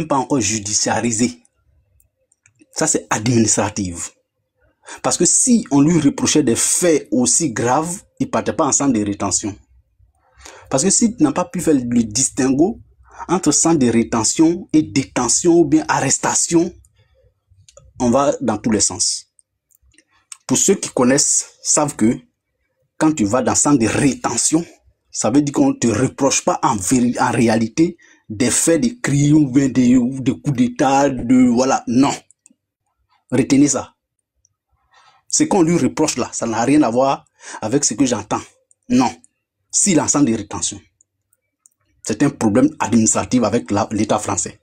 pas encore judiciarisé. Ça, c'est administratif. Parce que si on lui reprochait des faits aussi graves, il ne partait pas en centre de rétention. Parce que si tu n'as pas pu faire le distinguo entre centre de rétention et détention ou bien arrestation, on va dans tous les sens. Pour ceux qui connaissent, savent que quand tu vas dans centre de rétention, ça veut dire qu'on ne te reproche pas en réalité des faits de crimes ou de coups d'état, voilà, non. Retenez ça. Ce qu'on lui reproche là, ça n'a rien à voir avec ce que j'entends. Non. Si l'ensemble de rétention, c'est un problème administratif avec l'État français.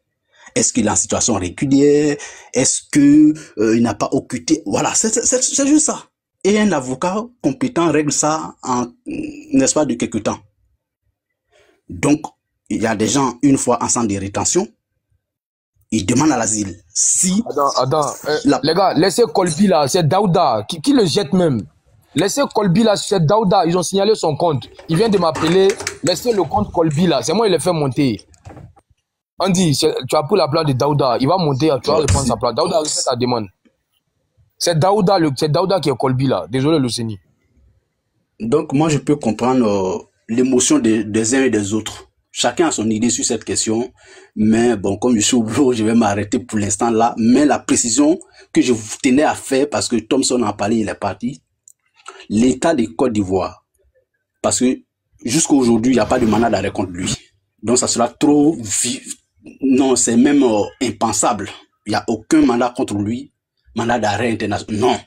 Est-ce qu'il est en situation régulière? Est-ce qu'il n'a pas occulté? Voilà, c'est juste ça. Et un avocat compétent règle ça en espace de quelques temps. Donc, il y a des gens, une fois en centre de rétention, ils demandent à l'asile. Si... Attends. Les gars, laissez Colby là, c'est Daouda, qui le jette même. Laissez Colby là, c'est Daouda, ils ont signalé son compte. Il vient de m'appeler, laissez le compte Colby là, c'est moi qui l'ai fait monter. Andy, tu as pris la place de Daouda, il va monter, tu vas répondre sa place. Daouda, refais ta demande. C'est Daouda qui est Colby là, désolé Luceni. Donc moi je peux comprendre l'émotion des uns et des autres. Chacun a son idée sur cette question, mais bon, comme je suis au bureau, je vais m'arrêter pour l'instant là. Mais la précision que je vous tenais à faire, parce que Thompson en a parlé, il est parti, l'État de Côte d'Ivoire, parce que jusqu'à aujourd'hui, il n'y a pas de mandat d'arrêt contre lui. Donc ça sera trop vif. Non, c'est même impensable. Il n'y a aucun mandat contre lui, mandat d'arrêt international. Non.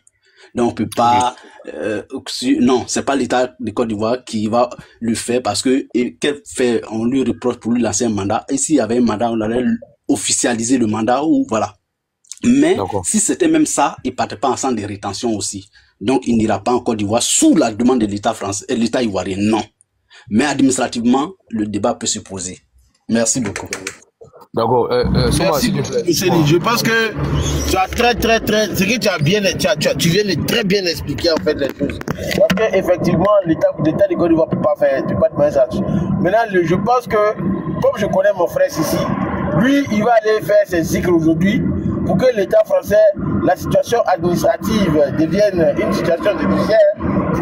Donc on peut pas... non, c'est pas l'État de Côte d'Ivoire qui va le faire parce que quel fait on lui reproche pour lui lancer un mandat. Et s'il y avait un mandat, on allait officialiser le mandat ou voilà. Mais si c'était même ça, il partait pas en centre de rétention aussi. Donc il n'ira pas en Côte d'Ivoire sous la demande de l'État français et l'État ivoirien. Non. Mais administrativement, le débat peut se poser. Merci beaucoup. D'accord. Merci beaucoup, je pense que tu as ce que tu as bien, tu viens de très bien expliquer en fait les choses. Parce que effectivement, l'État de Côte d'Ivoire peut pas demander ça. Maintenant, je pense que comme je connais mon frère ici, lui, il va aller faire ses cycles aujourd'hui pour que l'État français, la situation administrative devienne une situation judiciaire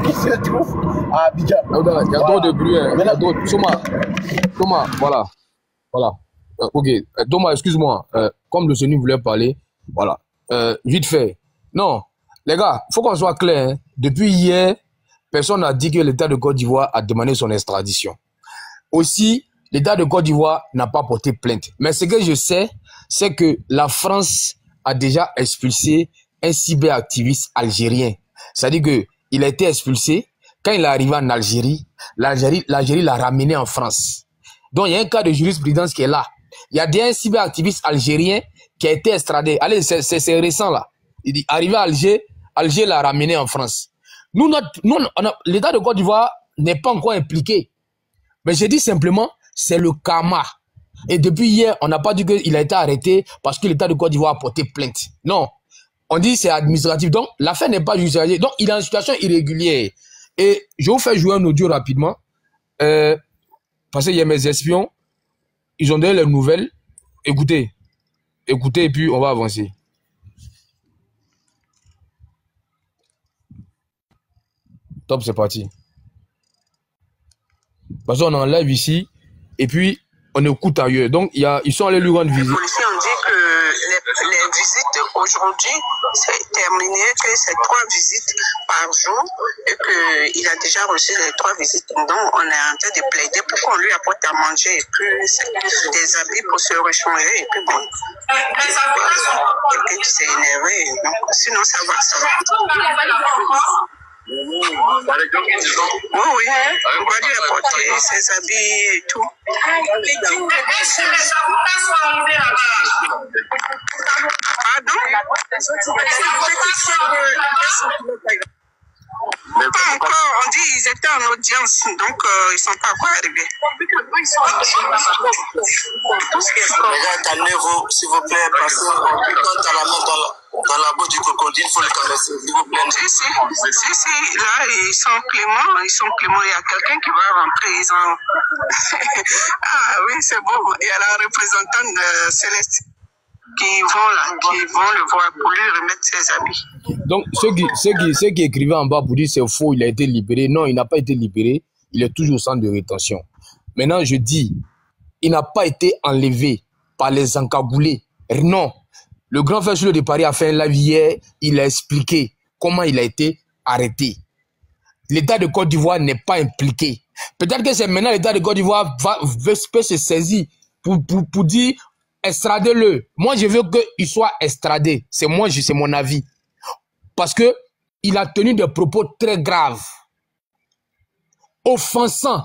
qui se trouve à Abidjan. Il y a d'autres de bruit. Il y a d'autres. Thomas, voilà. Ok, Thomas, excuse-moi. Comme le Seigneur voulait parler, voilà. Vite fait. Non, les gars, il faut qu'on soit clair. Hein. Depuis hier, personne n'a dit que l'État de Côte d'Ivoire a demandé son extradition. Aussi, l'État de Côte d'Ivoire n'a pas porté plainte. Mais ce que je sais, c'est que la France a déjà expulsé un cyberactiviste algérien. C'est-à-dire qu'il a été expulsé. Quand il est arrivé en Algérie, l'Algérie l'a ramené en France. Donc, il y a un cas de jurisprudence qui est là. Il y a un cyberactiviste algérien qui a été extradé. Allez, c'est récent là. Il dit, arrivé à Alger, Alger l'a ramené en France. Nous l'État de Côte d'Ivoire n'est pas encore impliqué. Mais j'ai dit simplement, c'est le karma. Et depuis hier, on n'a pas dit qu'il a été arrêté parce que l'État de Côte d'Ivoire a porté plainte. Non. On dit c'est administratif. Donc, l'affaire n'est pas judiciarisée. Donc, il est en situation irrégulière. Et je vous fais jouer un audio rapidement. Parce qu'il y a mes espions. Ils ont donné les nouvelles. Écoutez. Écoutez et puis on va avancer. Top, c'est parti. Parce qu'on est en live ici. Et puis, on écoute ailleurs. Donc, ils sont allés lui rendre visite. Les policiers ont dit que les visites aujourd'hui, c'est terminé, que c'est 3 visites par jour et qu'il a déjà reçu les 3 visites. Donc, on est en train de plaider pour qu'on lui apporte à manger et puis des habits pour se rechanger. Et puis bon. Et puis, tu s'est énervé. Donc, sinon, ça va. Oui, on va lui apporter ses habits et tout. Pardon? Pas encore, on dit qu'ils étaient en audience, donc ils ne sont pas encore arrivés. Les gars, calmez-vous, s'il vous plaît, parce que quand t'as la main dans la bouche du crocodile, il faut le caresser, s'il vous plaît. Si, là, ils sont cléments, il y a quelqu'un qui va rentrer, ils ont... Ah oui, c'est bon, il y a la représentante de Céleste qui vont le voir pour lui remettre ses habits. Donc, ceux qui écrivaient en bas pour dire c'est faux, il a été libéré. Non, il n'a pas été libéré. Il est toujours au centre de rétention. Maintenant, je dis, il n'a pas été enlevé par les encagoulés. Non. Le grand frère Julio de Paris a fait un live hier. Il a expliqué comment il a été arrêté. L'État de Côte d'Ivoire n'est pas impliqué. Peut-être que c'est maintenant l'État de Côte d'Ivoire peut se saisir pour dire extradez-le. Moi, je veux qu'il soit extradé. C'est mon avis. Parce que il a tenu des propos très graves, offensants,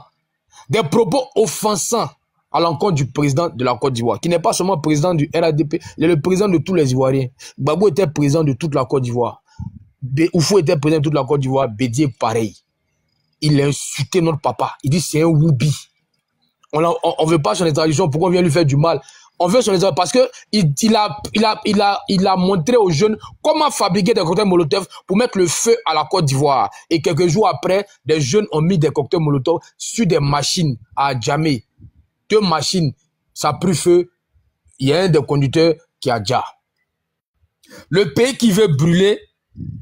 des propos offensants à l'encontre du président de la Côte d'Ivoire, qui n'est pas seulement président du RADP, il est le président de tous les Ivoiriens. Gbagbo était président de toute la Côte d'Ivoire. Oufou était président de toute la Côte d'Ivoire. Bédié, pareil. Il a insulté notre papa. Il dit c'est un woubi. On ne veut pas son extradition. Pourquoi on vient lui faire du mal? On veut son extradition parce que il a montré aux jeunes comment fabriquer des cocktails Molotov pour mettre le feu à la Côte d'Ivoire. Et quelques jours après, des jeunes ont mis des cocktails Molotov sur des machines à Djamé. 2 machines, ça a pris feu. Il y a un des conducteurs qui a déjà. Le pays qui veut brûler,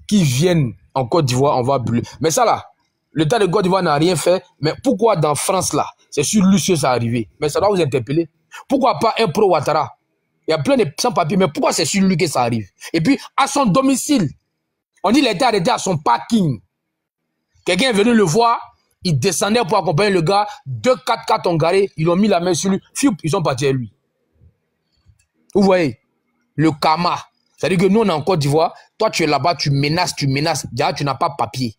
qui viennent en Côte d'Ivoire, on va brûler. Mais ça là, l'État de Côte d'Ivoire n'a rien fait. Mais pourquoi dans France là, c'est sur Lucieux ça arrivé? Mais ça doit vous interpeller. Pourquoi pas un pro Ouattara? Il y a plein de sans-papiers, mais pourquoi c'est sur lui que ça arrive? Et puis, à son domicile, on dit qu'il a été arrêté à son parking. Quelqu'un est venu le voir, il descendait pour accompagner le gars, 2 4x4 ont garé, ils ont mis la main sur lui, ils sont partis à lui. Vous voyez, le karma. C'est-à-dire que nous, on est en Côte d'Ivoire, toi, tu es là-bas, tu menaces, déjà, tu n'as pas papier.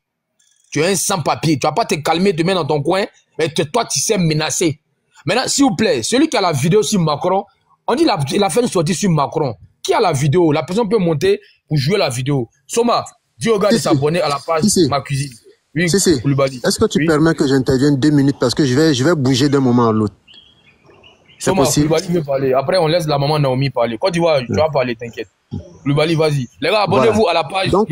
Tu es un sans-papier, tu ne vas pas te calmer, te mettre dans ton coin, mais toi, tu sais menacer. Maintenant, s'il vous plaît, celui qui a la vidéo sur Macron, on dit il a fait une sortie sur Macron. Qui a la vidéo? La personne peut monter pour jouer la vidéo. Soma, dis au gars de s'abonner à la page Ma Cuisine. Oui, est-ce que tu permets que j'intervienne 2 minutes parce que je vais bouger d'un moment à l'autre? C'est possible? Koulibaly veut parler. Après, on laisse la maman Naomi parler. Quand tu vas parler, t'inquiète. Koulibaly, vas-y. Les gars, abonnez-vous à la page. Donc,